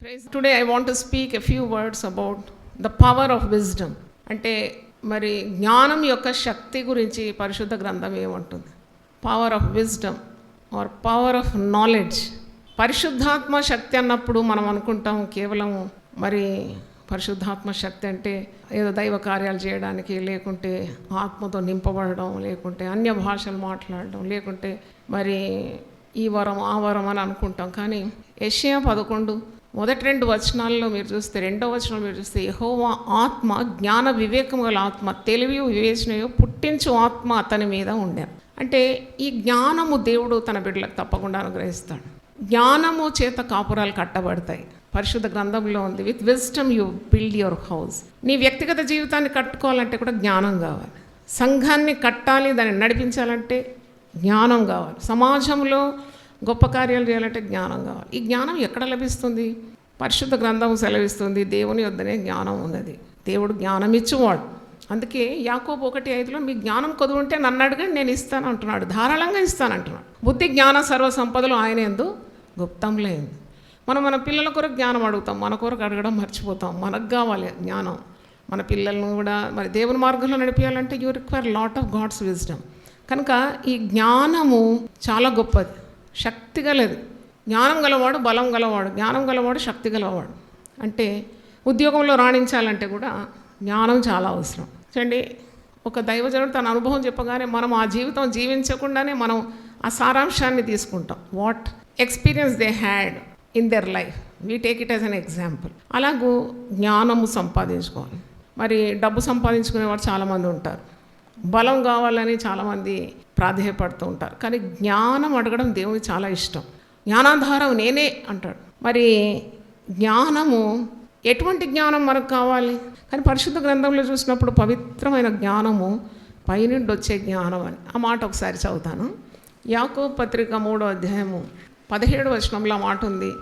Praise. Today I want to speak a few words about the power of wisdom. అంటే మరి జ్ఞానం యొక్క శక్తి గురించి పరిశుద్ధ గ్రంథం ఏమంటుంది? Power of wisdom are power of knowledge. పరిశుద్ధాత్మ శక్తి అన్నప్పుడు మనం అనుకుంటాం కేవలం మరి పరిశుద్ధాత్మ శక్తి అంటే ఏదో దైవ కార్యాలు చేయడానికి, లేకుంటే ఆత్మతో నింపబడడం, లేకుంటే అన్య భాషలు మాట్లాడడం, లేకుంటే మరి ఈ వరం ఆ వరం అని అనుకుంటాం. కానీ యెషయా 11 మొదటి 2 వచనాల్లో మీరు చూస్తే, 2వ వచనంలో మీరు చూస్తే, యెహోవా ఆత్మ జ్ఞాన వివేకము గల ఆత్మ, తెలివి వివేచనయు పుట్టించు ఆత్మ అతని మీద ఉండాను. అంటే ఈ జ్ఞానము దేవుడు తన బిడ్డలకు తప్పకుండా అనుగ్రహిస్తాడు. జ్ఞానము చేత కాపురాలు కట్టబడతాయి. పరిశుద్ధ గ్రంథంలో ఉంది, with wisdom you build your house. నీ వ్యక్తిగత జీవితాన్ని కట్టుకోవాలంటే కూడా జ్ఞానం కావాలి. సంఘాన్ని కట్టాలి, దాన్ని నడిపించాలంటే జ్ఞానం కావాలి. సమాజంలో గొప్ప కార్యాలు చేయాలంటే జ్ఞానం కావాలి. ఈ జ్ఞానం ఎక్కడ లభిస్తుంది? పరిశుద్ధ గ్రంథం సెలవిస్తుంది, దేవుని వద్దనే జ్ఞానం ఉన్నది. దేవుడు జ్ఞానం ఇచ్చువాడు. అందుకే యాకోబు 1:5 మీ జ్ఞానం కొదువుంటే నన్ను అడగండి, నేను ఇస్తాను అంటున్నాడు. ధారాళంగా ఇస్తాను అంటున్నాడు. బుద్ధి జ్ఞాన సర్వ సంపదలు ఆయన యందు గుప్తంలో ఉంది. మనం మన పిల్లల కొరకు జ్ఞానం అడుగుతాం, మన కొరకు అడగడం మర్చిపోతాం. మనకు కావాలి జ్ఞానం. మన పిల్లలను కూడా మరి దేవుని మార్గంలో నడిపించాలంటే you require lot of God's wisdom. కనుక ఈ జ్ఞానము చాలా గొప్పది, శక్తి గలది. జ్ఞానం గలవాడు బలం గలవాడు, జ్ఞానం గలవాడు శక్తి గలవాడు. అంటే ఉద్యోగంలో రాణించాలంటే కూడా జ్ఞానం చాలా అవసరం. చూడండి, ఒక దైవజనుడు తన అనుభవం చెప్పగానే మనం ఆ జీవితం జీవించకుండానే మనం ఆ సారాంశాన్ని తీసుకుంటాం. What experience they had in their life, we take it as an example. అలాగూ జ్ఞానము సంపాదించుకోవాలి. మరి డబ్బు సంపాదించుకునేవారు చాలామంది ఉంటారు, బలం కావాలని చాలామంది ప్రాధేయపడుతూ ఉంటారు. కానీ జ్ఞానం అడగడం దేవునికి చాలా ఇష్టం. జ్ఞానాధారం నేనే అంటాడు. మరి జ్ఞానము, ఎటువంటి జ్ఞానం మనకు కావాలి? కానీ పరిశుద్ధ గ్రంథంలో చూసినప్పుడు పవిత్రమైన జ్ఞానము పైనుండి వచ్చే జ్ఞానం అని ఆ మాట ఒకసారి చదువుతాను. యాకోబు పత్రిక 3వ అధ్యాయము 17వ వచనంలో ఆ మాట ఉంది,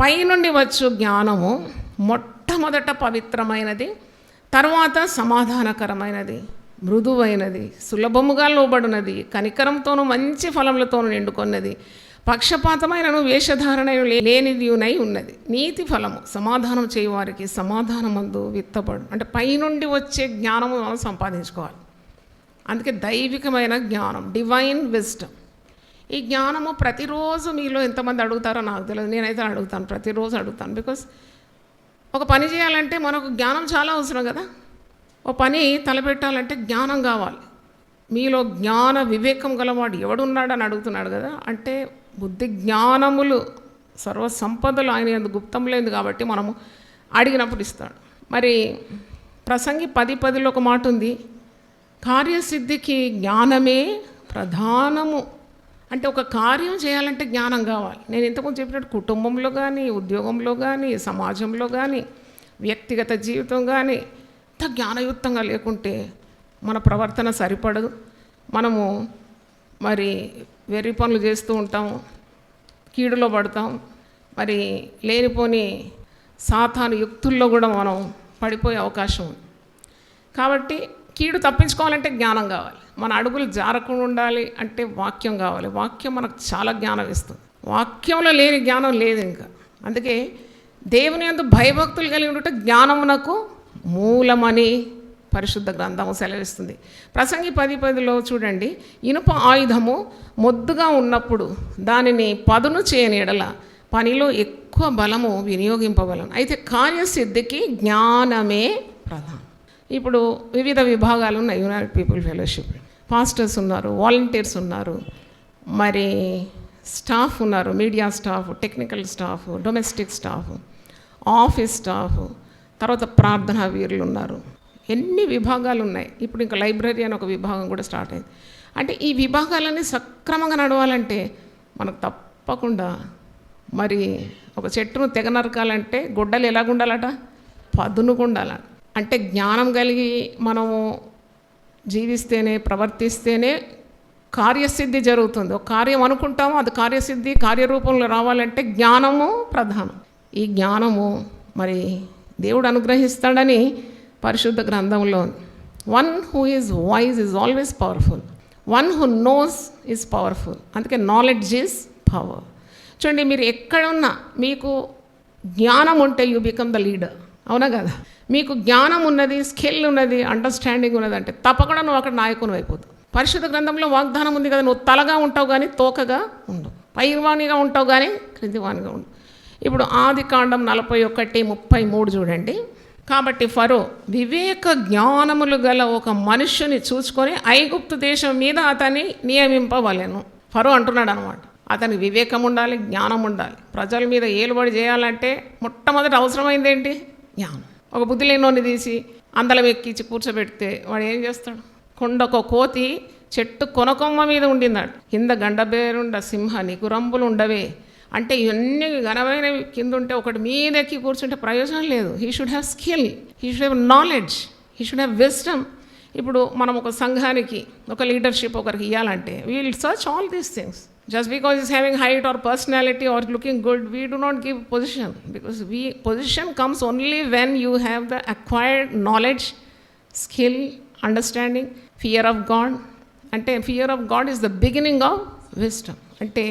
పైనుండి వచ్చు జ్ఞానము మొట్టమొదట పవిత్రమైనది, తర్వాత సమాధానకరమైనది, మృదువైనది, సులభముగా లోబడినది, కనికరంతోనూ మంచి ఫలములతోనూ నిండుకొన్నది, పక్షపాతమైనను వేషధారణ లేనిదియునై ఉన్నది, నీతి ఫలము సమాధానం చేయువారికి సమాధానమందు విత్తబడు. అంటే పైనుండి వచ్చే జ్ఞానము మనం సంపాదించుకోవాలి. అందుకే దైవికమైన జ్ఞానం, డివైన్ విజ్డమ్. ఈ జ్ఞానము ప్రతిరోజు మీలో ఎంతమంది అడుగుతారో నాకు తెలియదు, నేనైతే అడుగుతాను, ప్రతిరోజు అడుగుతాను. బికాస్ ఒక పని చేయాలంటే మనకు జ్ఞానం చాలా అవసరం కదా. ఓ పని తలపెట్టాలంటే జ్ఞానం కావాలి. మీలో జ్ఞాన వివేకం గలవాడు ఎవడున్నాడని అడుగుతున్నాడు కదా. అంటే బుద్ధి జ్ఞానములు సర్వ సంపదలు ఆయన యందు గుప్తంలేదు కాబట్టి మనము అడిగినప్పుడు ఇస్తాడు. మరి ప్రసంగి 10:10 ఒక మాట ఉంది, కార్యసిద్ధికి జ్ఞానమే ప్రధానము. అంటే ఒక కార్యం చేయాలంటే జ్ఞానం కావాలి. నేను ఇంతకుముందు చెప్పినట్టు కుటుంబంలో కానీ, ఉద్యోగంలో కానీ, సమాజంలో కానీ, వ్యక్తిగత జీవితం కానీ ఇంత జ్ఞానయుక్తంగా లేకుంటే మన ప్రవర్తన సరిపడదు. మనము మరి వెర్రి పనులు చేస్తూ ఉంటాము, కీడులో పడతాం. మరి లేనిపోని సాతాను యుక్తుల్లో కూడా మనం పడిపోయే అవకాశం ఉంది. కాబట్టి కీడు తప్పించుకోవాలంటే జ్ఞానం కావాలి. మన అడుగులు జారకుండా ఉండాలి అంటే వాక్యం కావాలి. వాక్యం మనకు చాలా జ్ఞానం ఇస్తుంది. వాక్యంలో లేని జ్ఞానం లేదు ఇంకా. అందుకే దేవుని యందు భయభక్తులు కలిగి ఉంటే జ్ఞానమునకు మూలమని పరిశుద్ధ గ్రంథము సెలవిస్తుంది. ప్రసంగి 10:10 చూడండి, ఇనుప ఆయుధము మొద్దుగా ఉన్నప్పుడు దానిని పదును చేయని ఎడల పనిలో ఎక్కువ బలము వినియోగింపబలను. అయితే కార్యసిద్ధికి జ్ఞానమే ప్రధానం. ఇప్పుడు వివిధ విభాగాలు ఉన్నాయి. యునైటెడ్ పీపుల్ ఫెలోషిప్ పాస్టర్స్ ఉన్నారు, వాలంటీర్స్ ఉన్నారు, మరి స్టాఫ్ ఉన్నారు, media staff, technical staff, domestic staff, office staff, తర్వాత ప్రార్థనా వీరులు ఉన్నారు. ఎన్ని విభాగాలు ఉన్నాయి. ఇప్పుడు ఇంకా లైబ్రరీ అని ఒక విభాగం కూడా స్టార్ట్ అయింది. అంటే ఈ విభాగాలన్నీ సక్రమంగా నడవాలంటే మనకు తప్పకుండా మరి ఒక చెట్టును తెగ నరకాలంటే గొడ్డలు ఎలాగుండాలట, పదునుగుండాలట. అంటే జ్ఞానం కలిగి మనము జీవిస్తేనే, ప్రవర్తిస్తేనే కార్యసిద్ధి జరుగుతుంది. ఒక కార్యం అనుకుంటాము, అది కార్యసిద్ధి కార్యరూపంలో రావాలంటే జ్ఞానము ప్రధానం. ఈ జ్ఞానము మరి దేవుడు అనుగ్రహిస్తాడని పరిశుద్ధ గ్రంథంలో, one who is wise is always powerful, one who knows is powerful. అందుకే నాలెడ్జ్ ఈజ్ పవర్. చూడండి, మీరు ఎక్కడున్నా మీకు జ్ఞానం ఉంటే యూ బికమ్ ద లీడర్. అవునా కదా? మీకు జ్ఞానం ఉన్నది, స్కిల్ ఉన్నది, అండర్స్టాండింగ్ ఉన్నది అంటే తప్పకుండా నువ్వు అక్కడ నాయకుని అయిపోతావు. పరిశుద్ధ గ్రంథంలో వాగ్దానం ఉంది కదా, నువ్వు తలగా ఉంటావు కానీ తోకగా ఉండవు, పైవానిగా ఉంటావు కానీ క్రిందివానిగా ఉండవు. ఇప్పుడు ఆదికాండం 41:33 చూడండి. కాబట్టి ఫరో వివేక జ్ఞానములు గల ఒక మనుష్యుని చూసుకొని ఐగుప్తు దేశం మీద అతన్ని నియమింపవలెను. ఫరో అంటున్నాడు అనమాట, అతనికి వివేకం ఉండాలి, జ్ఞానం ఉండాలి. ప్రజల మీద ఏలుబడి చేయాలంటే మొట్టమొదటి అవసరమైంది ఏంటి? జ్ఞానం. ఒక బుద్ధి లేనోని తీసి అందలం ఎక్కించి కూర్చోబెడితే వాడు ఏం చేస్తాడు? కొండొక కోతి చెట్టు కొనకొమ్మ మీద ఉండిందాడు, కింద గండబేరుండ సింహ నికురంబులు ఉండవే అంటే ఇవన్నీ ఘనమైనవి కింద ఉంటే ఒకటి మీద ఎక్కి కూర్చుంటే ప్రయోజనం లేదు. He should have skill, he should have knowledge, he should have wisdom. ఇప్పుడు మనం ఒక సంఘానికి ఒక లీడర్షిప్ ఒకరికి ఇవ్వాలంటే we will search all these things. Just because he's having height or personality or looking good, we do not give position, because position comes only when you have the acquired knowledge, skill, understanding, fear of God. అంటే fear of God is the beginning of wisdom. అంటే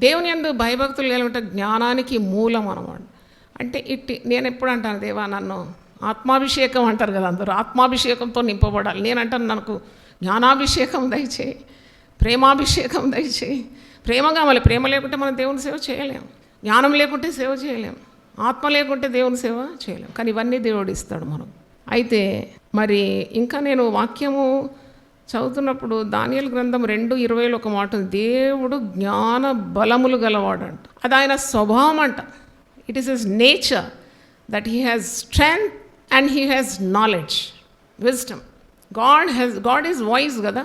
దేవుని యందు భయభక్తులు కలిగిన జ్ఞానానికి మూలం అన్నమాట. అంటే నేను ఎప్పుడు అంటాను, దేవా నన్ను ఆత్మాభిషేకం అంటారు కదా అందరూ, ఆత్మాభిషేకంతో నింపబడాలి. నేను అంటాను, నాకు జ్ఞానాభిషేకం దయచేయి, ప్రేమాభిషేకం దయచేయి. ప్రేమ కావాలి. ప్రేమ లేకుంటే మనం దేవుని సేవ చేయలేము, జ్ఞానం లేకుంటే సేవ చేయలేము, ఆత్మ లేకుంటే దేవుని సేవ చేయలేము. కానీ ఇవన్నీ దేవుడు ఇస్తాడు మనం. అయితే మరి ఇంకా నేను వాక్యము చదువుతున్నప్పుడు దానియేలు గ్రంథం 2:20 ఒక మాట ఉంది, దేవుడు జ్ఞాన బలములు గలవాడంట. అది ఆయన స్వభావం అంట. It is his nature that he has strength and he has knowledge, wisdom. God is voice కదా,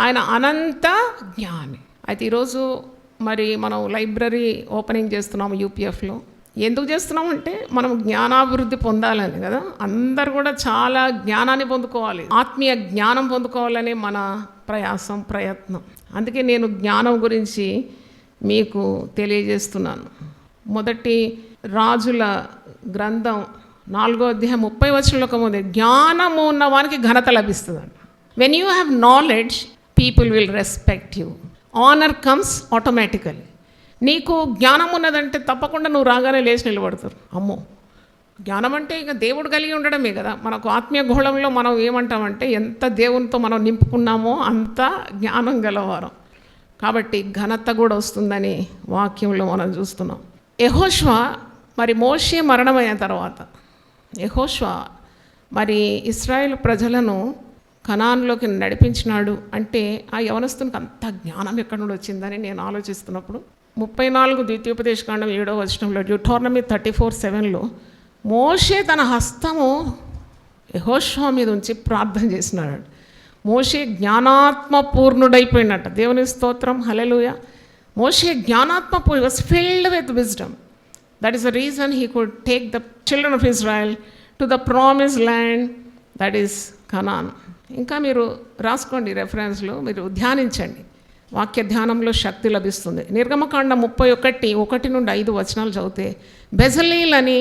ఆయన అనంత జ్ఞాని. అయితే ఈరోజు మరి మనం లైబ్రరీ ఓపెనింగ్ చేస్తున్నాము యూపీఎఫ్లో. ఎందుకు చేస్తున్నాం అంటే మనం జ్ఞానాభివృద్ధి పొందాలని కదా. అందరు కూడా చాలా జ్ఞానాన్ని పొందుకోవాలి, ఆత్మీయ జ్ఞానం పొందుకోవాలని మన ప్రయత్నం. అందుకే నేను జ్ఞానం గురించి మీకు తెలియజేస్తున్నాను. మొదటి రాజుల గ్రంథం 4:30 ముందే జ్ఞానము ఉన్నవానికి ఘనత లభిస్తుందంట. When you have knowledge people will respect you, honour comes automatically. నీకు జ్ఞానం ఉన్నదంటే తప్పకుండా నువ్వు రాగానే లేచి నిలబడతారు. అమ్మో, జ్ఞానం అంటే ఇక దేవుడు కలిగి ఉండడమే కదా. మనకు ఆత్మీయ గోళంలో మనం ఏమంటామంటే ఎంత దేవునితో మనం నింపుకున్నామో అంత జ్ఞానం గలవారం. కాబట్టి ఘనత కూడా వస్తుందని వాక్యంలో మనం చూస్తున్నాం. యెహోషువ మరి మోషే మరణమైన తర్వాత యెహోషువ మరి ఇశ్రాయేలు ప్రజలను కనాన్లోకి నడిపించినాడు. అంటే ఆ యవనస్తునికి అంత జ్ఞానం ఎక్కడి నుండి వచ్చిందని నేను ఆలోచిస్తున్నప్పుడు 34 ద్వితీయోపదేశకాండం 7వ డ్యూటానమీ 34:7 మోషే తన హస్తము యెహోషువ మీద ఉంచి ప్రార్థన చేసినాడు. మోషే జ్ఞానాత్మ పూర్ణుడైపోయినట్ట. దేవుని స్తోత్రం, హల్లెలూయా. మోషే జ్ఞానాత్మ was filled with wisdom. That is the reason he could take the children of Israel to the promised land, that is Canaan. ఇంకా మీరు రాసుకోండి, రెఫరెన్స్లో మీరు ధ్యానించండి. వాక్య ధ్యానంలో శక్తి లభిస్తుంది. నిర్గమకాండం 31:1-5 చదివితే బెజలీల్ అని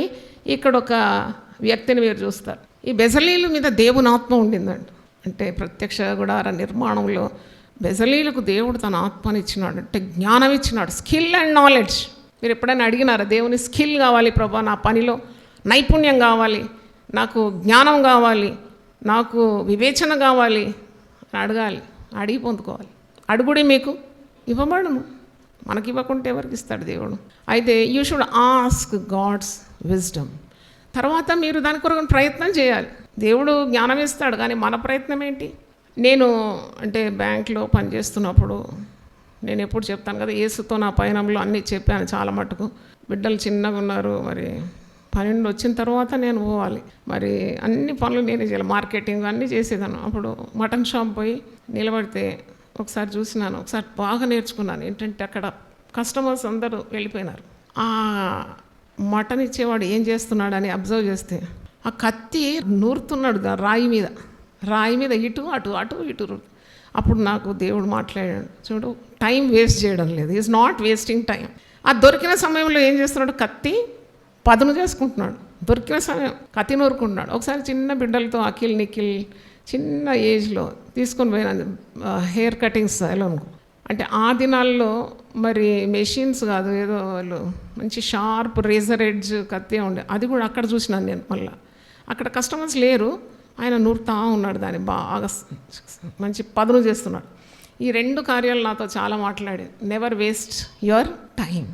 ఇక్కడ ఒక వ్యక్తిని మీరు చూస్తారు. ఈ బెజలీలు మీద దేవుని ఆత్మ ఉండిందండి. అంటే ప్రత్యక్ష గుడార నిర్మాణంలో బెజలీలకు దేవుడు తన ఆత్మని ఇచ్చినాడు, అంటే జ్ఞానం ఇచ్చినాడు, స్కిల్ అండ్ నాలెడ్జ్. మీరు ఎప్పుడైనా అడిగినారా, దేవుని స్కిల్ కావాలి ప్రభా, నా పనిలో నైపుణ్యం కావాలి, నాకు జ్ఞానం కావాలి, నాకు వివేచన కావాలి అని అడగాలి. అడిగి పొందుకోవాలి. అడుగుడి మీకు ఇవ్వబడును, మనకి ఇవ్వకుంటే ఎవరికి ఇస్తాడు దేవుడు. అయితే you should ask God's wisdom. తర్వాత మీరు దాని కొరకు ప్రయత్నం చేయాలి. దేవుడు జ్ఞానం ఇస్తాడు, కానీ మన ప్రయత్నం ఏంటి? నేను అంటే బ్యాంక్లో పనిచేస్తున్నప్పుడు నేను ఎప్పుడు చెప్తాను కదా, యేసుతో నా పయనంలో అన్నీ చెప్పాను చాలా మటుకు. బిడ్డలు చిన్నగా ఉన్నారు, మరి 12 వచ్చిన తర్వాత నేను పోవాలి, మరి అన్ని పనులు నేనే చేయాలి, మార్కెటింగ్ అన్నీ చేసేదాను. అప్పుడు మటన్ షాప్ పోయి నిలబడితే ఒకసారి చూసినాను, ఒకసారి బాగా నేర్చుకున్నాను. ఏంటంటే అక్కడ కస్టమర్స్ అందరూ వెళ్ళిపోయినారు. ఆ మటన్ ఇచ్చేవాడు ఏం చేస్తున్నాడని అబ్జర్వ్ చేస్తే ఆ కత్తి నూరుతున్నాడు రాయి మీద ఇటు అటు అటు ఇటు. అప్పుడు నాకు దేవుడు మాట్లాడాడు, చూడు టైం వేస్ట్ చేయడం లేదు, ఈజ్ నాట్ వేస్టింగ్ టైం. ఆ దొరికిన సమయంలో ఏం చేస్తున్నాడు, కత్తి పదును చేసుకుంటున్నాడు. దొరికిన సమయం కత్తి నూరుకుంటున్నాడు. ఒకసారి చిన్న బిడ్డలతో అఖిల్ నిఖిల్ చిన్న ఏజ్లో తీసుకొని పోయినా హెయిర్ కటింగ్ సెలూన్కు. అంటే ఆ దినాల్లో మరి మెషిన్స్ కాదు, ఏదో వాళ్ళు మంచి షార్ప్ రేజర్ ఎడ్జ్ కత్తి ఉండే, అది కూడా అక్కడ చూసినాను నేను. మళ్ళీ అక్కడ కస్టమర్స్ లేరు, ఆయన నూరుతా ఉన్నాడు, దాన్ని బాగా మంచి పదును చేస్తున్నాడు. ఈ 2 కార్యాలు నాతో చాలా మాట్లాడాయి. Never waste your time.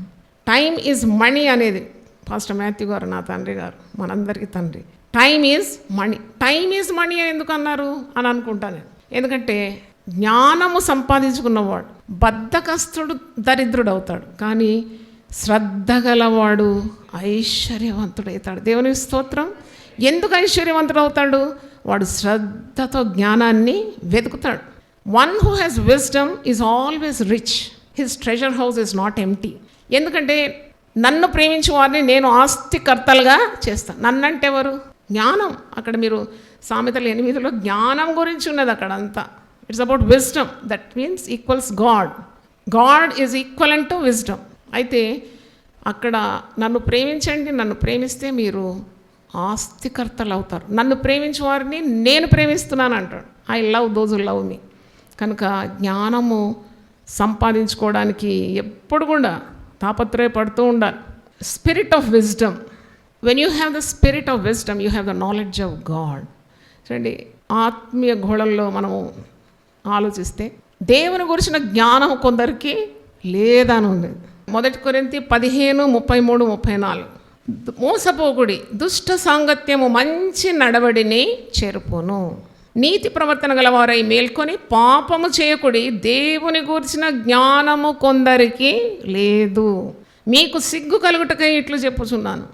Time is money అనేది పాస్టర్ మాథ్యూ గారు, నా తండ్రి గారు, మనందరికీ తండ్రి. Time is money. Time is money ఎందుకు అన్నారు అని అనుకుంటాను నేను. ఎందుకంటే జ్ఞానము సంపాదించుకున్నవాడు బద్ధకస్తుడు దరిద్రుడు అవుతాడు, కానీ శ్రద్ధ గలవాడు ఐశ్వర్యవంతుడవుతాడు. దేవుని స్తోత్రం. ఎందుకు ఐశ్వర్యవంతుడు అవుతాడు? వాడు శ్రద్ధతో జ్ఞానాన్ని వెతుకుతాడు. One who has wisdom is always rich, his treasure house is not empty. ఎందుకంటే నన్ను ప్రేమించే వారిని నేను ఆస్తికర్తలుగా చేస్తాను. నన్నంటే ఎవరు? జ్ఞానం. అక్కడ మీరు సామెతలు 8లో జ్ఞానం గురించి ఉన్నది అక్కడ అంతా. It's about wisdom. That means equals God. God is equivalent to wisdom. అయితే అక్కడ నన్ను ప్రేమించండి, నన్ను ప్రేమిస్తే మీరు ఆస్తికర్తలు అవుతారు. నన్ను ప్రేమించే వారిని నేను ప్రేమిస్తున్నాను అంటాడు. I love those who love మీ. కనుక జ్ఞానము సంపాదించుకోవడానికి ఎప్పుడు కూడా తాపత్రయపడుతూ ఉండాలి. Spirit of wisdom. When you have the spirit of wisdom you have the knowledge of God. చూడండి, ఆత్మీయ గోళంలో మనము ఆలోచిస్తే దేవుని గురించిన జ్ఞానం కొందరికి లేదని ఉంది. 1 కొరింథీ 15:33-34. మోసపోకుడి, దుష్ట సాంగత్యము మంచి నడవడిని చెరుపును. నీతి ప్రవర్తన గలవారై మేల్కొని పాపము చేయకుడి, దేవుని గూర్చిన జ్ఞానము కొందరికి లేదు. మీకు సిగ్గు కలుగుటకై ఇట్లు చెప్పుచున్నాను.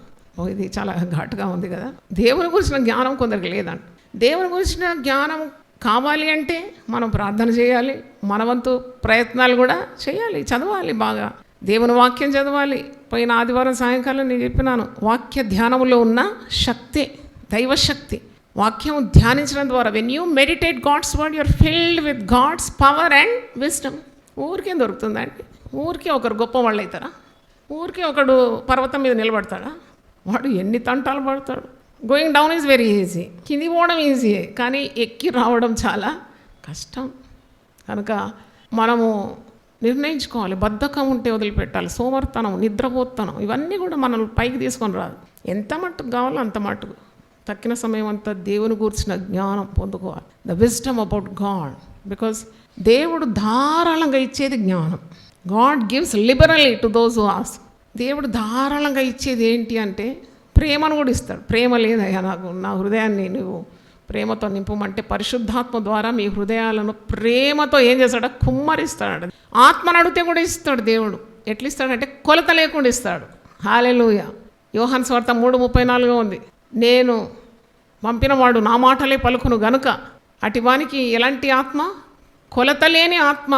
ఇది చాలా ఘాటుగా ఉంది కదా. దేవుని గురించిన జ్ఞానం కొందరికి లేదంట. దేవుని గురించిన జ్ఞానం కావాలి అంటే మనం ప్రార్థన చేయాలి, మన వంతు ప్రయత్నాలు కూడా చేయాలి, చదవాలి, బాగా దేవుని వాక్యం చదవాలి. పోయిన ఆదివారం సాయంకాలం నేను చెప్పినాను, వాక్య ధ్యానంలో ఉన్న శక్తి దైవశక్తి. వాక్యం ధ్యానించడం ద్వారా when you meditate God's word you're filled with God's power and wisdom. ఊరికేం దొరుకుతుందండి? ఊరికే ఒకరు గొప్ప వాళ్ళు అవుతారా? ఊరికే ఒకడు పర్వతం మీద నిలబడతాడా? వాడు ఎన్ని తంటాలు పడతాడు. Going down is very easy, కింది పోవడం ఈజీయే, కానీ ఎక్కి రావడం చాలా కష్టం. కనుక మనము నిర్ణయించుకోవాలి. బద్ధకం ఉంటే వదిలిపెట్టాలి. సోమర్తనం, నిద్రపోతనం, ఇవన్నీ కూడా మనం పైకి తీసుకొని రాదు. ఎంత మట్టుకు కావాలో అంత మట్టుకు తక్కిన సమయం అంతా దేవుని గురించిన జ్ఞానం పొందుకోవాలి. The wisdom about God. Because దేవుడు ధారాళంగా ఇచ్చేది జ్ఞానం. God gives liberally to those who ask. దేవుడు ధారాళంగా ఇచ్చేది ఏంటి అంటే ప్రేమను కూడా ఇస్తాడు. ప్రేమ లేదయ్యా నాకు, నా హృదయాన్ని నువ్వు ప్రేమతో నింపమంటే పరిశుద్ధాత్మ ద్వారా మీ హృదయాలను ప్రేమతో ఏం చేస్తాడో కుమ్మరిస్తాడు. ఆత్మను అడిగితే కూడా ఇస్తాడు దేవుడు. ఎట్లా ఇస్తాడంటే కొలత లేకుండా ఇస్తాడు. హల్లెలూయా. యోహాను సువార్త 3:34 ఉంది. నేను పంపినవాడు నా మాటలే పలుకును గనుక అటివానికి ఎలాంటి ఆత్మ? కొలత లేని ఆత్మ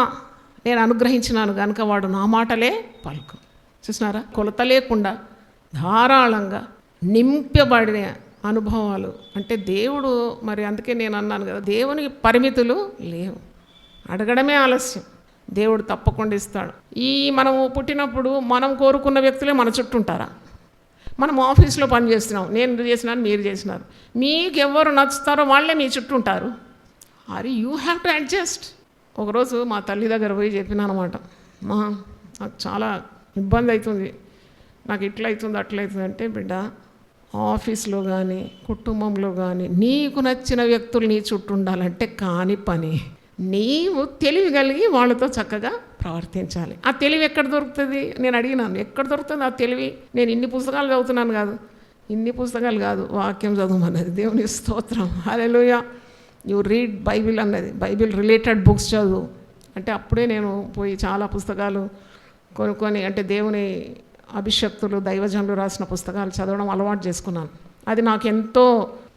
నేను అనుగ్రహించినాను గనుక వాడు నా మాటలే పలుకు. చూసినారా? కొలత లేకుండా ధారాళంగా నింపబడిన అనుభవాలు అంటే దేవుడు. మరి అందుకే నేను అన్నాను కదా, దేవునికి పరిమితులు లేవు. అడగడమే ఆలస్యం, దేవుడు తప్పకుండా ఇస్తాడు. మనము పుట్టినప్పుడు మనం కోరుకున్న వ్యక్తులే మన చుట్టూ ఉంటారా? మనం ఆఫీస్లో పని చేస్తున్నాం, నేను చేసినాను, మీరు చేసినారు, మీకు ఎవరు నచ్చుతారో వాళ్ళే మీ చుట్టూ ఉంటారు. అరే యూ హ్యావ్ టు అడ్జస్ట్. ఒకరోజు మా తల్లి దగ్గర పోయి చెప్పినాను అనమాట, నాకు చాలా ఇబ్బంది అవుతుంది, నాకు ఇట్లా అవుతుంది అట్లా అవుతుంది అంటే, బిడ్డ ఆఫీస్లో కానీ కుటుంబంలో కానీ నీకు నచ్చిన వ్యక్తులు నీ చుట్టూ ఉండాలంటే కాని పని. నీవు తెలివి కలిగి వాళ్ళతో చక్కగా ప్రవర్తించాలి. ఆ తెలివి ఎక్కడ దొరుకుతుంది? నేను అడిగినాను, ఎక్కడ దొరుకుతుంది ఆ తెలివి? నేను ఇన్ని పుస్తకాలు చదువుతున్నాను కాదు, ఇన్ని పుస్తకాలు కాదు, వాక్యం చదవమన్నది. దేవుని స్తోత్రం. హల్లెలూయా. యు రీడ్ బైబిల్ అన్నది, బైబిల్ రిలేటెడ్ బుక్స్ చదువు అంటే అప్పుడే నేను పోయి చాలా పుస్తకాలు కొనుక్కొని, అంటే దేవుని అభిషక్తులు దైవజనులు రాసిన పుస్తకాలు చదవడం అలవాటు చేసుకున్నాను. అది నాకు ఎంతో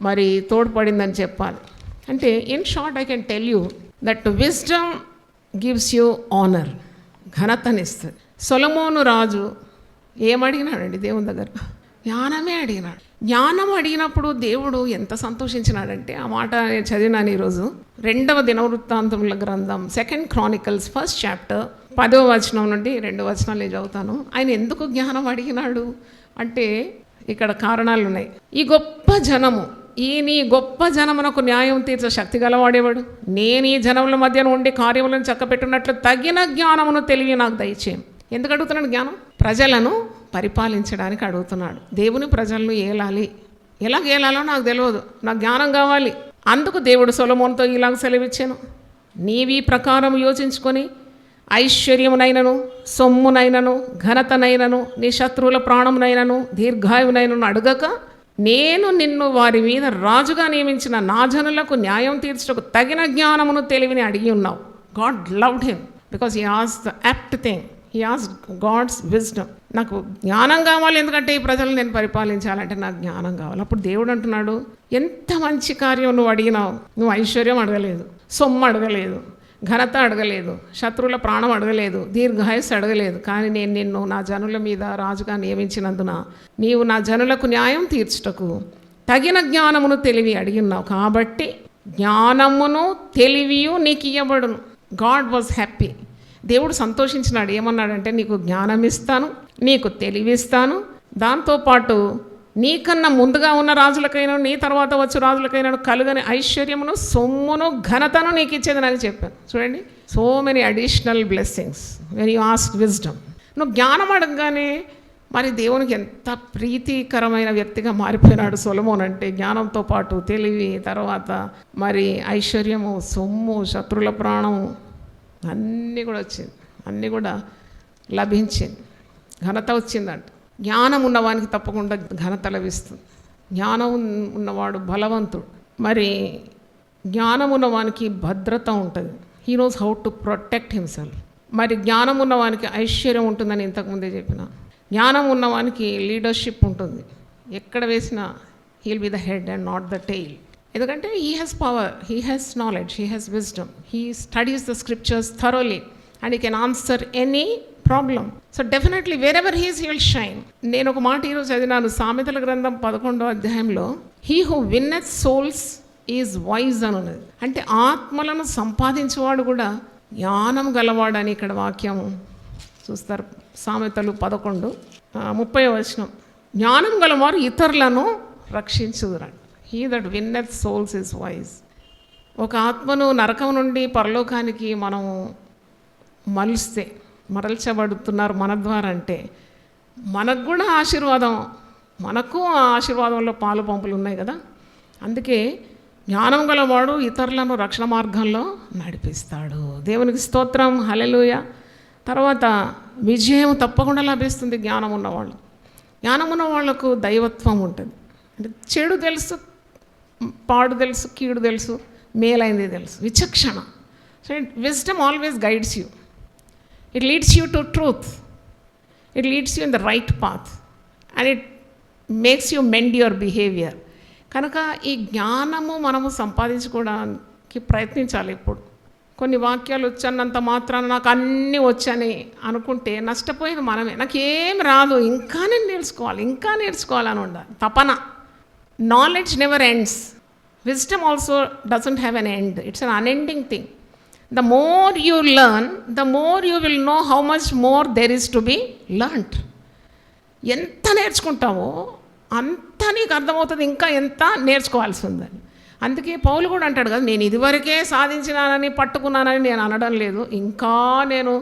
మరి తోడ్పడిందని చెప్పాలి. అంటే in short I can tell you that wisdom gives you honour, ఘనతనిస్తుంది. సొలొమోను రాజు ఏమడిగినాడండి దేవుని దగ్గర? జ్ఞానమే అడిగినాడు. జ్ఞానం అడిగినప్పుడు దేవుడు ఎంత సంతోషించినాడంటే, ఆ మాట నేను చదివినాను ఈరోజు 2వ దినవృత్తాంతముల గ్రంథం 2 Chronicles 1st chapter 10వ వచనం నుండి 2 వచనాలు నేను చదువుతాను. ఆయన ఎందుకు జ్ఞానం అడిగినాడు అంటే ఇక్కడ కారణాలు ఉన్నాయి. ఈ గొప్ప జనము ఈ నీ గొప్ప జనమునకు న్యాయం తీర్చ శక్తి గలవాడేవాడు. నేను ఈ జనముల మధ్యన ఉండి కార్యములను చక్కపెట్టున్నట్లు తగిన జ్ఞానమును తెలివి నాకు దయచేయం. ఎందుకు అడుగుతున్నాడు జ్ఞానం? ప్రజలను పరిపాలించడానికి అడుగుతున్నాడు. దేవుని ప్రజలను ఏలాలి. ఎలా ఏలాలో నాకు తెలియదు, నాకు జ్ఞానం కావాలి. అందుకు దేవుడు సొలొమోనుతో ఇలాగ సెలవిచ్చాను, నీవీ ప్రకారం యోచించుకొని ఐశ్వర్యమునైనను సొమ్మునైనను ఘనతనైనను నీ శత్రువుల ప్రాణమునైనను దీర్ఘాయువునైనను అడగక నేను నిన్ను వారి మీద రాజుగా నియమించిన నా జనులకు న్యాయం తీర్చుటకు తగిన జ్ఞానమును తెలివిని అడిగి ఉన్నావు. God loved him because he ask the apt thing. He ask God's wisdom. నాకు జ్ఞానం కావాలి, ఎందుకంటే ఈ ప్రజలను నేను పరిపాలించాలంటే నాకు జ్ఞానం కావాలి. అప్పుడు దేవుడు అంటున్నాడు, ఎంత మంచి కార్యం నువ్వు అడిగినావు. నువ్వు ఐశ్వర్యం అడగలేదు, సొమ్ము అడగలేదు, ఘనత అడగలేదు, శత్రువుల ప్రాణం అడగలేదు, దీర్ఘాయుస్సు అడగలేదు. కానీ నేను నిన్ను నా జనుల మీద రాజుగా నియమించినందున నీవు నా జనులకు న్యాయం తీర్చుటకు తగిన జ్ఞానమును తెలివి అడిగి ఉన్నావు. కాబట్టి జ్ఞానమును తెలివియు నీకు ఇవ్వబడును. God was happy. దేవుడు సంతోషించినాడు. ఏమన్నాడంటే, నీకు జ్ఞానం ఇస్తాను, నీకు తెలివిస్తాను, దాంతోపాటు నీకన్నా ముందుగా ఉన్న రాజులకైనా నీ తర్వాత వచ్చే రాజులకైనా కలుగని ఐశ్వర్యమును సొమ్మును ఘనతను నీకు ఇచ్చేదని చెప్పాను. చూడండి, so many additional blessings when you ask wisdom. నువ్వు జ్ఞానం అడగగానే మరి దేవునికి ఎంత ప్రీతికరమైన వ్యక్తిగా మారిపోయినాడు సొలొమోన్ అంటే. జ్ఞానంతో పాటు తెలివి, తర్వాత మరి ఐశ్వర్యము, సొమ్ము, శత్రువుల ప్రాణము అన్నీ కూడా వచ్చింది, అన్నీ కూడా లభించింది, ఘనత వచ్చిందంట. జ్ఞానం ఉన్నవానికి తప్పకుండా ఘనత లభిస్తుంది. జ్ఞానం ఉన్నవాడు బలవంతుడు. మరి జ్ఞానం ఉన్నవానికి భద్రత ఉంటుంది. He knows how to protect himself. మరి జ్ఞానం ఉన్నవానికి ఐశ్వర్యం ఉంటుందని ఇంతకుముందే చెప్పిన. జ్ఞానం ఉన్నవానికి లీడర్షిప్ ఉంటుంది. ఎక్కడ వేసినా he'll be the head and not the tail. ఎందుకంటే he has power, he has knowledge, he has wisdom, he studies the scriptures thoroughly and he can answer any problem. So definitely wherever he's he will shine. నేను ఒక మాట ఈరోజు చదివినాను, సామెతల గ్రంథం 11వ అధ్యాయంలో, he who winneth souls is wise అని ఉన్నది. అంటే ఆత్మలను సంపాదించేవాడు కూడా జ్ఞానం గలవాడని ఇక్కడ వాక్యం చూస్తారు. సామెతలు 11:30 జ్ఞానం గలవారు ఇతరులను రక్షించుదురండి. He that winneth souls is wise. ఒక ఆత్మను నరకం నుండి పరలోకానికి మనం మరల్చబడుతున్నారు మన ద్వారా అంటే మనకు కూడా ఆశీర్వాదం, మనకు ఆ ఆశీర్వాదంలో పాలు పంపులు ఉన్నాయి కదా. అందుకే జ్ఞానం గలవాడు ఇతరులను రక్షణ మార్గంలో నడిపిస్తాడు. దేవునికి స్తోత్రం, హల్లెలూయా. తర్వాత విజయం తప్పకుండా లభిస్తుంది జ్ఞానం ఉన్నవాళ్ళు. జ్ఞానం ఉన్న వాళ్ళకు దైవత్వం ఉంటుంది. అంటే చెడు తెలుసు, పాడు తెలుసు, కీడు తెలుసు, మేలైంది తెలుసు, విచక్షణ. So wisdom always guides you. It leads you to truth. It leads you in the right path. And it makes you mend your behavior. కనుక ఈ జ్ఞానము మనము సంపాదించుకోవడానికి ప్రయత్నించాలి. ఇప్పుడు కొన్ని వాక్యాలు వచ్చానంత మాత్రాన నాకు అన్నీ వచ్చని అనుకుంటే నష్టపోయేది మనమే. నాకేం రాదు, ఇంకా నేను నేర్చుకోవాలని ఉండాలి తపన. Knowledge never ends. Wisdom also doesn't have an end. It's an unending thing. The more you learn, the more you will know how much more there is to be learned. ఎంత నేర్చుకుంటావో అంత నీకు అర్థమవుతుంది, ఇంకా ఎంత నేర్చుకోవాల్సి ఉందని. అందుకే పౌలు కూడా అంటాడు కదా, నేను ఇదివరకే సాధించినానని పట్టుకున్నానని నేను అనడం లేదు, ఇంకా నేను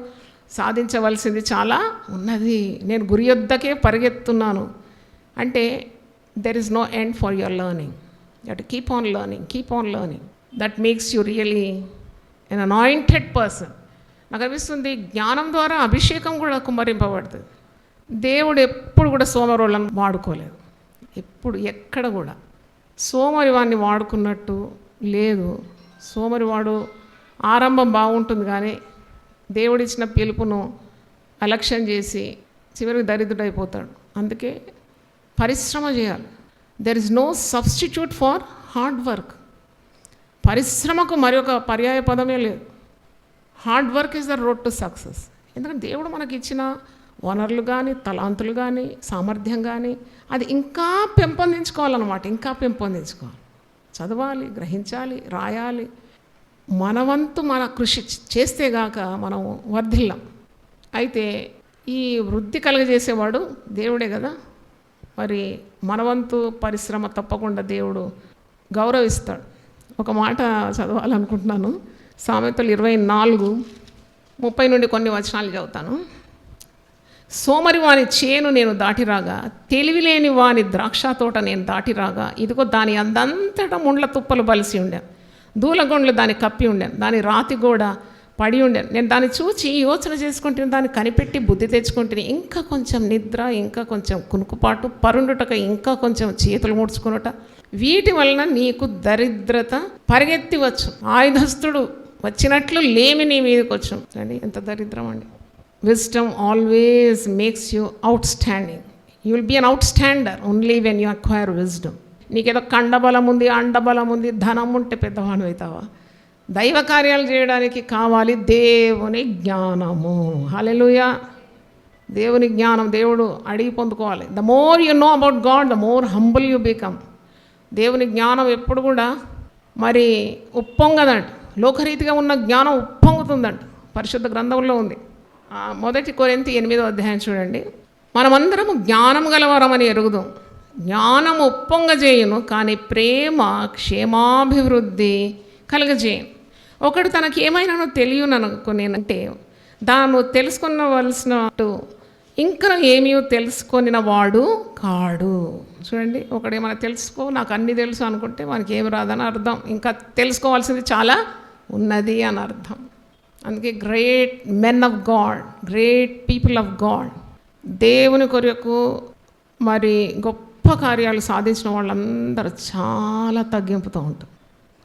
సాధించవలసింది చాలా ఉన్నది, నేను గురి యొద్దకే పరిగెత్తున్నాను. అంటే there is no end for your learning. You have to keep on learning. That makes you really an anointed person. నాకు అనిపిస్తుంది జ్ఞానం ద్వారా అభిషేకం కూడా కుమ్మరింపబడుతుంది. దేవుడు ఎప్పుడు కూడా సోమరోళ్ళని వాడుకోలేదు. ఎప్పుడు ఎక్కడ కూడా సోమరి వాడిని వాడుకున్నట్టు లేదు. సోమరివాడు ఆరంభం బాగుంటుంది, కానీ దేవుడిచ్చిన పిలుపును అలక్ష్యం చేసి చివరికి దరిద్రుడైపోతాడు. అందుకే పరిశ్రమ చేయాలి. There is no substitute for hard work. పరిశ్రమకు మరి ఒక పర్యాయ పదమే లేదు. Hard work is the road to success. ఎందుకంటే దేవుడు మనకి ఇచ్చిన వనరులు కానీ, తలాంతులు కానీ, సామర్థ్యం కానీ అది ఇంకా పెంపొందించుకోవాలన్నమాట. ఇంకా పెంపొందించుకోవాలి, చదవాలి, గ్రహించాలి, రాయాలి. మనవంతు మన కృషి చేస్తేగాక మనం వర్ధిల్లం. అయితే ఈ వృద్ధి కలుగజేసేవాడు దేవుడే కదా. మరి మనవంతు పరిశ్రమ తప్పకుండా దేవుడు గౌరవిస్తాడు. ఒక మాట చదవాలనుకుంటున్నాను. సామెతలు 24:30 నుండి కొన్ని వచనాలు చదువుతాను. సోమరి వాని చేను నేను దాటిరాగా, తెలివి లేని వాని ద్రాక్ష తోట నేను దాటిరాగా, ఇదిగో దాని అందంతటా ముండ్ల తుప్పలు బలిసి ఉండాను, దూలగొండ్లు దాన్ని కప్పి ఉండాను, దాని రాతి గోడ పడి ఉండాను. నేను దాన్ని చూచి యోచన చేసుకుంటే, దాన్ని కనిపెట్టి బుద్ధి తెచ్చుకుంటే, ఇంకా కొంచెం నిద్ర, ఇంకా కొంచెం కునుకుపాటు, పరుండుటక ఇంకా కొంచెం చేతులు ముడుచుకునుట, వీటి వలన నీకు దరిద్రత పరిగెత్తి వచ్చు, ఆయుధస్తుడు వచ్చినట్లు లేమి నీ మీదకి వచ్చు. అండి ఎంత దరిద్రం అండి. Wisdom always makes you outstanding. You will be an outstander only when you acquire wisdom. నీకేదో కండబలం ఉంది, అండబలం ఉంది, ధనం ఉంటే పెద్దవాడు అవుతావా? దైవ కార్యాలు చేయడానికి కావాలి దేవుని జ్ఞానము. హల్లెలూయా. దేవుని జ్ఞానం దేవుడు అడిగి పొందుకోవాలి. The more you know about God, the more humble you become. దేవుని జ్ఞానం ఎప్పుడు కూడా మరి ఉప్పొంగదంట. లోకరీతిగా ఉన్న జ్ఞానం ఉప్పొంగుతుందంట. పరిశుద్ధ గ్రంథంలో ఉంది. 1 కొరింథీ 8 చూడండి. మనమందరము జ్ఞానం గలవారమని ఎరుగుదాం, జ్ఞానము ఉప్పొంగజేయును, కానీ ప్రేమ క్షేమాభివృద్ధి కలగజేయను. ఒకడు తనకి ఏమైనానో తెలియననుకుని అంటే దాన్ని తెలుసుకునవలసినట్టు ఇంకా ఏమీ తెలుసుకొనిన వాడు కాడు. చూడండి, ఒకడేమైనా తెలుసుకో, నాకు అన్నీ తెలుసు అనుకుంటే మనకి ఏమి రాదని అర్థం. ఇంకా తెలుసుకోవాల్సింది చాలా ఉన్నది అని అర్థం. అందుకే great men of God, great people of God, దేవుని కొరకు మరి గొప్ప కార్యాలు సాధించిన వాళ్ళందరూ చాలా తగ్గింపుతూ ఉంటారు.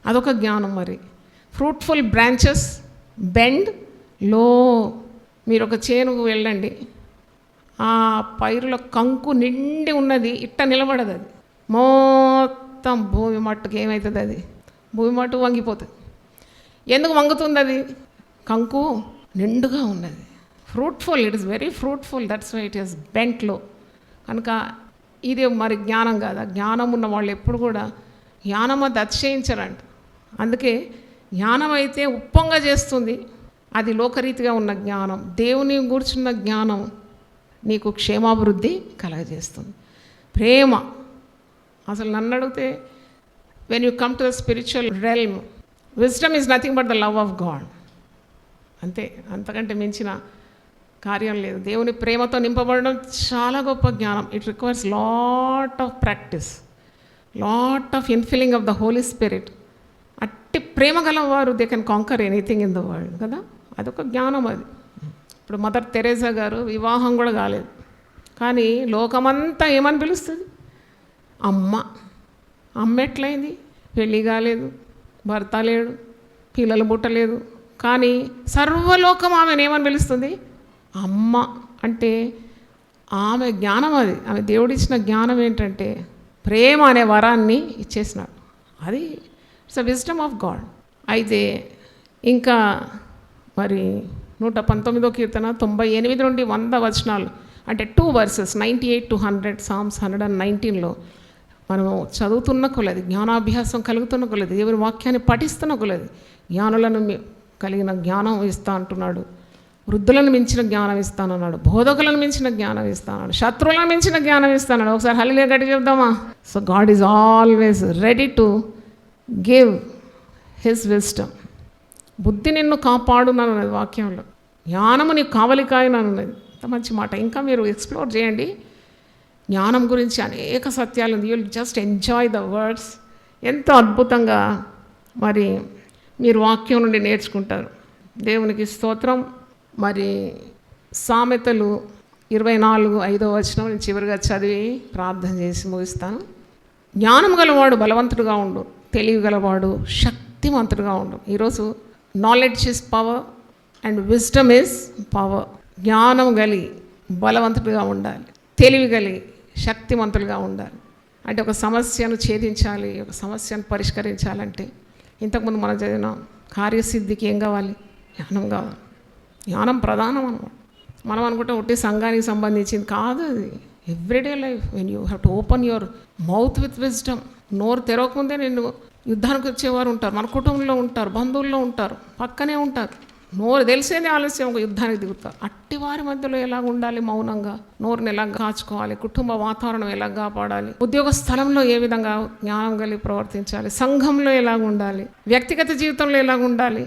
అదొక జ్ఞానం. మరి ఫ్రూట్ఫుల్ బ్రాంచెస్ బెండ్ లో. మీరు ఒక చేనుకు వెళ్ళండి, ఆ పైరులో కంకు నిండి ఉన్నది, ఇట్ట నిలబడదు. అది మొత్తం భూమి మట్టుకు ఏమవుతుంది? అది భూమి మట్టుకు వంగిపోతుంది. ఎందుకు వంగుతుంది? అది కంకు నిండుగా ఉన్నది. Fruitful, it is very fruitful, that's why it is bent low. కనుక ఇది మరి జ్ఞానం కాదా? జ్ఞానం ఉన్న వాళ్ళు ఎప్పుడు కూడా జ్ఞానం అది అతిశయించరంట. అందుకే జ్ఞానం అయితే ఉప్పొంగ చేస్తుంది. అది లోకరీతిగా ఉన్న జ్ఞానం. దేవుని గూర్చున్న జ్ఞానం నీకు క్షేమాభివృద్ధి కలగజేస్తుంది. ప్రేమ అసలు నన్ను అడిగితే, when you come to the spiritual realm, wisdom is nothing but the love of God. అంతే, అంతకంటే మించిన కార్యం లేదు. దేవుని ప్రేమతో నింపబడడం చాలా గొప్ప జ్ఞానం. It requires lot of practice, lot of infilling of the holy spirit. అట్టి ప్రేమ గలవారు they can conquer anything in the world కదా. అదొక జ్ఞానం. అది ఇప్పుడు మదర్ తెరేసా గారు వివాహం కూడా కాలేదు, కానీ లోకమంతా ఏమని పిలుస్తుంది? అమ్మ. అమ్మ ఎట్లయింది? పెళ్ళి కాలేదు, భర్త లేడు, పిల్లలు పుట్టలేదు, కానీ సర్వలోకం ఆమెను ఏమని పిలుస్తుంది? అమ్మ. అంటే ఆమె జ్ఞానం అది. ఆమె దేవుడిచ్చిన జ్ఞానం ఏంటంటే ప్రేమ అనే వరాన్ని ఇచ్చేసినాడు. అది it's a wisdom of God. అయితే ఇంకా మరి 119వ కీర్తన 98 నుండి 100 వచనాలు, అంటే 2 verses 98 to 100, Psalms 119లో మనము చదువుతున్న కొలది, జ్ఞానాభ్యాసం కలుగుతున్న కొలది, దేవుని వాక్యాన్ని పఠిస్తున్న కొలది జ్ఞానులను కలిగిన జ్ఞానం ఇస్తా అంటున్నాడు. వృద్ధులను మించిన జ్ఞానం ఇస్తానన్నాడు, బోధకులను మించిన జ్ఞానం ఇస్తానన్నాడు, శత్రువులను మించిన జ్ఞానం ఇస్తానన్నాడు. ఒకసారి హల్లెలూయా గట్టి చెప్దామా? So God is always ready to give his wisdom. బుద్ధి నిన్ను కాపాడునన్నది వాక్యంలో, జ్ఞానము నీకు కావలికాయనన్నది. అంత మంచి మాట. ఇంకా మీరు ఎక్స్ప్లోర్ చేయండి జ్ఞానం గురించి, అనేక సత్యాలు ఉంది. You'll just enjoy the words. ఎంతో అద్భుతంగా మరి మీరు వాక్యం నుండి నేర్చుకుంటారు. దేవునికి స్తోత్రం. మరి సామెతలు 24:5 నేను చివరిగా చదివి ప్రార్థన చేసి ముగిస్తాను. జ్ఞానం గలవాడు బలవంతుడుగా ఉండు, తెలివి గలవాడు శక్తివంతుడుగా ఉండు. ఈరోజు knowledge is power and wisdom is power. జ్ఞానం కలిగి బలవంతుడిగా ఉండాలి, తెలివి కలిగి శక్తివంతులుగా ఉండాలి. అంటే ఒక సమస్యను ఛేదించాలి, ఒక సమస్యను పరిష్కరించాలంటే ఇంతకుముందు మనం చదివిన కార్యసిద్ధికి ఏం కావాలి? జ్ఞానం కావాలి. జ్ఞానం ప్రధానం అన్నమాట. మనం అనుకుంటే ఒకటి సంఘానికి సంబంధించింది కాదు అది. Everyday life when you have to open your mouth with wisdom. నోరు తెరవకముందే నిన్ను యుద్ధానికి వచ్చేవారు ఉంటారు, మన కుటుంబంలో ఉంటారు, బంధువుల్లో ఉంటారు, పక్కనే ఉంటారు. నోరు తెలిసేనే ఆలస్యం ఒక యుద్ధానికి దిగుతారు. అట్టి వారి మధ్యలో ఎలా ఉండాలి, మౌనంగా నోరుని ఎలా కాచుకోవాలి, కుటుంబ వాతావరణం ఎలా కాపాడాలి, ఉద్యోగ స్థలంలో ఏ విధంగా జ్ఞానం కలిగి ప్రవర్తించాలి, సంఘంలో ఎలా ఉండాలి, వ్యక్తిగత జీవితంలో ఎలా ఉండాలి,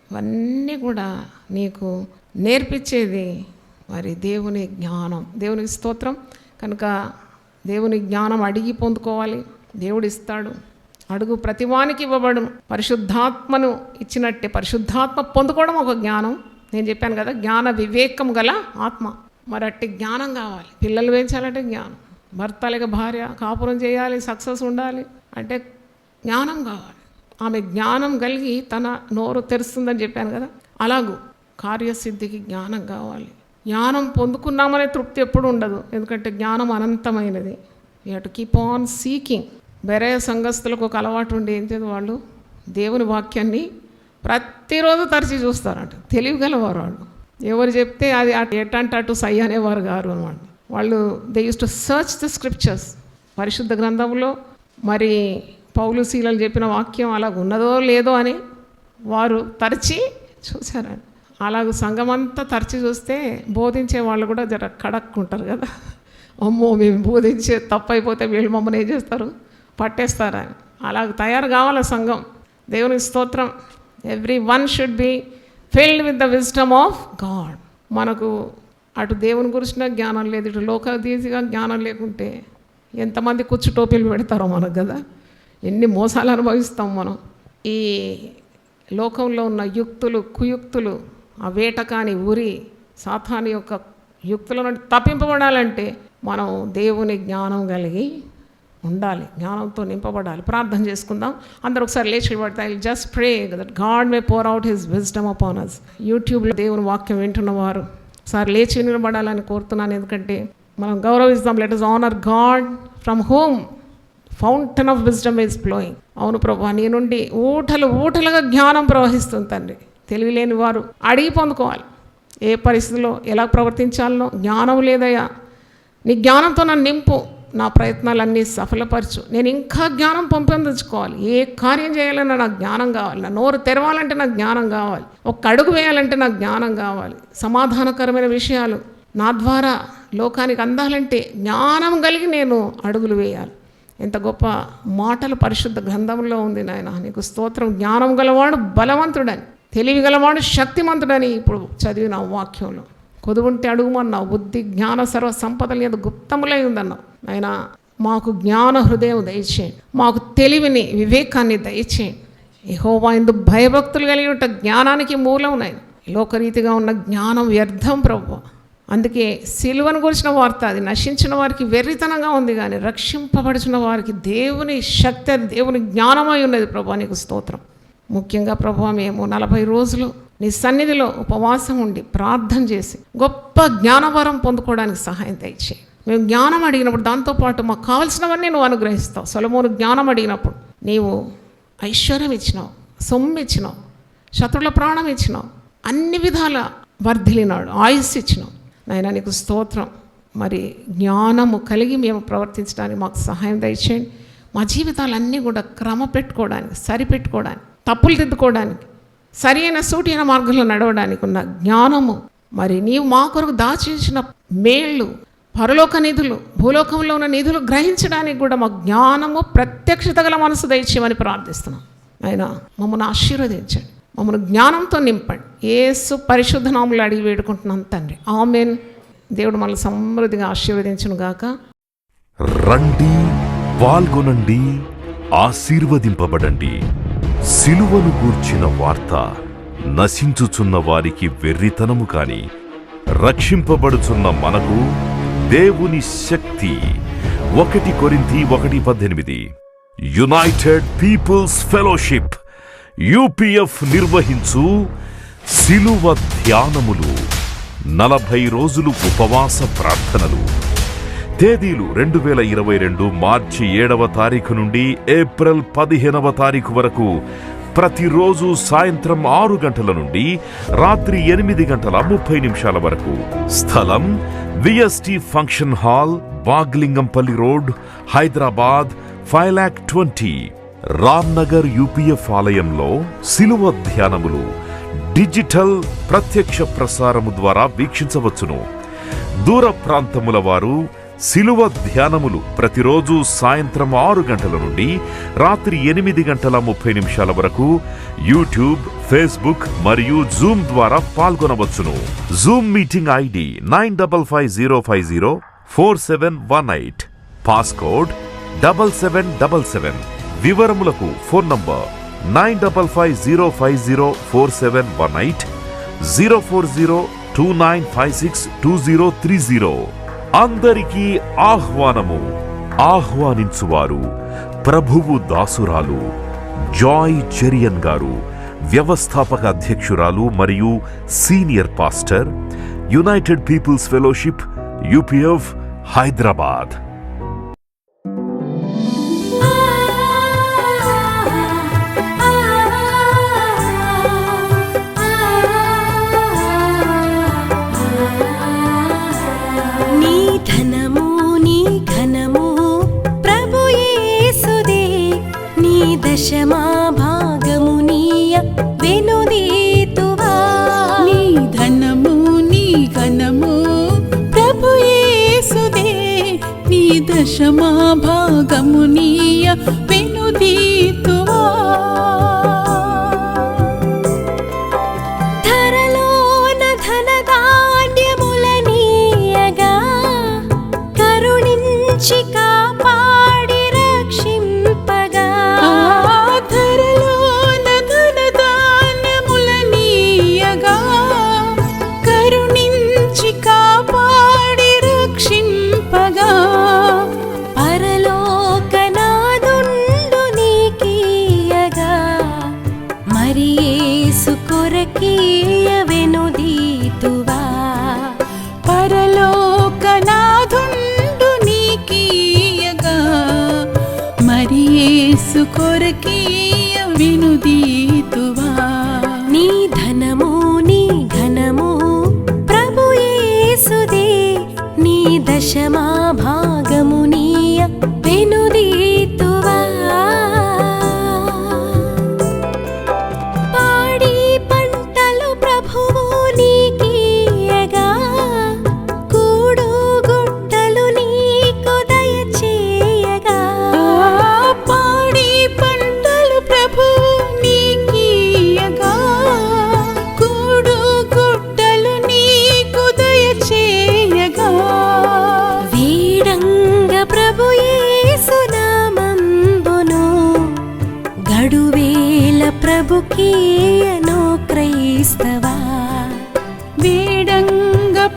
ఇవన్నీ కూడా నీకు నేర్పించేది మరి దేవుని జ్ఞానం. దేవునికి స్తోత్రం. కనుక దేవుని జ్ఞానం అడిగి పొందుకోవాలి, దేవుడు ఇస్తాడు. అడుగు ప్రతివానికి ఇవ్వబడును. పరిశుద్ధాత్మను ఇచ్చినట్టే పరిశుద్ధాత్మ పొందుకోవడం ఒక జ్ఞానం. నేను చెప్పాను కదా, జ్ఞాన వివేకం గల ఆత్మ. మరి అట్టి జ్ఞానం కావాలి. పిల్లలు పెంచాలంటే జ్ఞానం, భర్త లేక భార్య కాపురం చేయాలి, సక్సెస్ ఉండాలి అంటే జ్ఞానం కావాలి. ఆమె జ్ఞానం కలిగి తన నోరు తెరుస్తుందని చెప్పాను కదా, అలాగూ కార్యసిద్ధికి జ్ఞానం కావాలి. జ్ఞానం పొందుకున్నామనే తృప్తి ఎప్పుడు ఉండదు, ఎందుకంటే జ్ఞానం అనంతమైనది. You have to keep on seeking. Berea సంఘస్థులకు ఒక అలవాటు ఉండి ఏం చేదు, వాళ్ళు దేవుని వాక్యాన్ని ప్రతిరోజు తరచి చూస్తారంట. తెలియగలవారు వాళ్ళు. ఎవరు చెప్తే అది ఎటంటే అటు సై అనేవారు గారు అనమాట. వాళ్ళు they use to search the scriptures. పరిశుద్ధ గ్రంథంలో మరి పౌలు శీలలు చెప్పిన వాక్యం అలాగ ఉన్నదో లేదో అని వారు తరచి చూశారంట. అలాగ సంఘమంతా తరచి చూస్తే బోధించే వాళ్ళు కూడా జర కడక్కుంటారు కదా, అమ్మో మేము బోధించే తప్పైపోతే వీళ్ళు మమ్మల్ని ఏం చేస్తారు, పట్టేస్తారని. అలాగ తయారు కావాలి సంఘం. దేవునికి స్తోత్రం. Every one should be filled with the wisdom of God. మనకు అటు దేవుని గురించిన జ్ఞానం లేదు, ఇటు లోకదీతిగా జ్ఞానం లేకుంటే ఎంతమంది కుచ్చు టోపీలు పెడతారో మనకు కదా, ఎన్ని మోసాలు అనుభవిస్తాం మనం. ఈ లోకంలో ఉన్న యుక్తులు కుయుక్తులు, ఆ వేటకాని ఉరి సాతాను యొక్క యుక్తుల నుండి తప్పింపబడాలంటే మనం దేవుని జ్ఞానం కలిగి ఉండాలి, జ్ఞానంతో నింపబడాలి. ప్రార్థన చేసుకుందాం. అందరూ ఒకసారి లేచి పడతాయి. I just pray that God may pour out his wisdom upon us. యూట్యూబ్లో దేవుని వాక్యం వింటున్నవారు ఒకసారి లేచి నిలబడాలని కోరుతున్నాను. ఎందుకంటే మనం గౌరవిస్తాం. Let us honor God from whom fountain of wisdom is flowing. అవును ప్రభా, నీ నుండి ఊటలుగా జ్ఞానం ప్రవహిస్తుంది తండ్రి. తెలివిలేని వారు అడిగి పొందుకోవాలి. ఏ పరిస్థితిలో ఎలా ప్రవర్తించాలనో జ్ఞానం లేదయ్యా, నీ జ్ఞానంతో నన్ను నింపు, నా ప్రయత్నాలన్నీ సఫలపరచు, నేను ఇంకా జ్ఞానం పెంపొందించుకోవాలి, ఏ కార్యం చేయాలన్నా నాకు జ్ఞానం కావాలి, నా నోరు తెరవాలంటే నాకు జ్ఞానం కావాలి, ఒక్క అడుగు వేయాలంటే నాకు జ్ఞానం కావాలి, సమాధానకరమైన విషయాలు నా ద్వారా లోకానికి అందాలంటే జ్ఞానం కలిగి నేను అడుగులు వేయాలి. ఎంత గొప్ప మాటలు పరిశుద్ధ గ్రంథంలో ఉంది నాయన, నీకు స్తోత్రం. జ్ఞానం గలవాడు బలవంతుడని, తెలివి గలవాడు శక్తిమంతుడని ఇప్పుడు చదివిన వాక్యంలో. కొదువుంటే అడుగుమన్నావు, బుద్ధి జ్ఞాన సర్వ సంపదలు ఏదో గుప్తములై ఉందన్నావు. ఆయన మాకు జ్ఞాన హృదయం దయచేయండి, మాకు తెలివిని వివేకాన్ని దయచేయండి. యెహోవా యందు భయభక్తులు కలిగి ఉంటే జ్ఞానానికి మూలం నాయన. లోకరీతిగా ఉన్న జ్ఞానం వ్యర్థం ప్రభువా. అందుకే సిలువను గురించిన వార్త అది నశించిన వారికి వెర్రితనంగా ఉంది, కానీ రక్షింపబడుచున్న వారికి దేవుని శక్తి, అది దేవుని జ్ఞానమై ఉన్నది ప్రభువా. నీకు స్తోత్రం. ముఖ్యంగా ప్రభువా, మేము 40 రోజులు నీ సన్నిధిలో ఉపవాసం ఉండి ప్రార్థన చేసి గొప్ప జ్ఞానవరం పొందుకోవడానికి సహాయం దయచేయి. మేము జ్ఞానం అడిగినప్పుడు దాంతోపాటు మాకు కావలసినవన్నీ నువ్వు అనుగ్రహిస్తావు. సొలొమోను జ్ఞానం అడిగినప్పుడు నీవు ఐశ్వర్యం ఇచ్చినావు, సొమ్ము ఇచ్చినావు, శత్రుల ప్రాణం ఇచ్చినావు, అన్ని విధాల వర్ధిలినాడు, ఆయుస్సు ఇచ్చినావు. నాయన నీకు స్తోత్రం. మరి జ్ఞానము కలిగి మేము ప్రవర్తించడానికి మాకు సహాయం దయచేయండి. మా జీవితాలన్నీ కూడా క్రమపెట్టుకోవడానికి, సరిపెట్టుకోవడానికి, తప్పులు దిద్దుకోవడానికి, సరి అయిన సూటైన మార్గంలో నడవడానికి ఉన్న జ్ఞానము, మరి నీవు మా కొరకు దాచించిన మేళ్ళు, పరలోక నిధులు, భూలోకంలో ఉన్న నిధులు గ్రహించడానికి కూడా మా జ్ఞానము ప్రత్యక్షత గల మనసు దయచేయమని ప్రార్థిస్తున్నాం. ఆయన మమ్మల్ని ఆశీర్వదించండి, మమ్మల్ని జ్ఞానంతో నింపండి. యేసు పరిశుద్ధ నామములో అడిగి వేడుకుంటున్నాం తండ్రి, ఆమేన్. దేవుడు మనల్ని సమృద్ధిగా ఆశీర్వదించును గాక. రండి, పాల్గొనండి, ఆశీర్వదింపబడండి. సిలువను గూర్చిన వార్త నశించుచున్న వారికి వెర్రితనము కాని, రక్షింపబడుచున్న మనకు దేవుని శక్తి. 1 కొరింథీ 1:18. యునైటెడ్ పీపుల్స్ ఫెలోషిప్ UPF నిర్వహించు సిలువ ధ్యానములు, 40 రోజులు ఉపవాస ప్రార్థనలు. తేదీలు 2022 మార్చి 7వ తారీఖు నుండి ఏప్రిల్ 15వ తారీఖు వరకు. ప్రతిరోజు సాయంత్రం 6 గంటల నుండి రాత్రి 8:30 వరకు. స్థలం VST function hall, Bagh Lingampally road, Hyderabad 5,20,000. Ramnagar UPF ఆలయంలో సిలువ ధ్యానములు డిజిటల్ ప్రత్యక్ష ప్రసారము ద్వారా వీక్షించవచ్చును. దూర ప్రాంతముల వారు శిలువ ధ్యానములు ప్రతిరోజు సాయంత్రం 6 గంటల నుండి రాత్రి 8:30 వరకు యూట్యూబ్, ఫేస్బుక్ మరియు జూమ్ ద్వారా పాల్గొనవచ్చును. Zoom meeting ID 9550504718, passcode 7777. వివరములకు ఫోన్ నంబర్ 9550504718, 04029562030. అందరికీ ఆహ్వానము. ఆహ్వానించువారు ప్రభువు దాసురాలు జాయ్ చెరియన్ గారు, వ్యవస్థాపక అధ్యక్షురాలు మరియు senior pastor, United Peoples Fellowship, UPF, Hyderabad. దశమా భాగమునీయ వెనుదీతువా. నీ ధనము నీ ఘనము ప్రభు యేసుదే, నీ దశమా భాగమునీయ వెనుదీతువా. ధరలోన ధనధాన్యములనీయగా కరుణించి కాపాడి రక్షింపగా. ధరలోన ధనధాన్యములనీయగా కరుణించి కాపాడి రక్షింపగా. పరలోకనాదుండు నీకీయగా మరి యేసు కొరకీయ వెనుదీతువా. పరలోకనాథుండు నీకీయగా మరి యేసు కొరకీయ వెనుదీతువా. నీ ధనము నీ ఘనము ప్రభు యేసుదే, నీ దశమా భాగమునీయ వెనుదీతువా. పాడి పంటలు ప్రభువు నీకీయగా కూడు గుట్టలు నీకు దయచేయగా. పాడి పంటలు ప్రభు నీకీయగా కూడు గుట్టలు నీకు దయచేయగా. వీడంగ ప్రభు యేసు నామంబును గడువేల ప్రభుకీ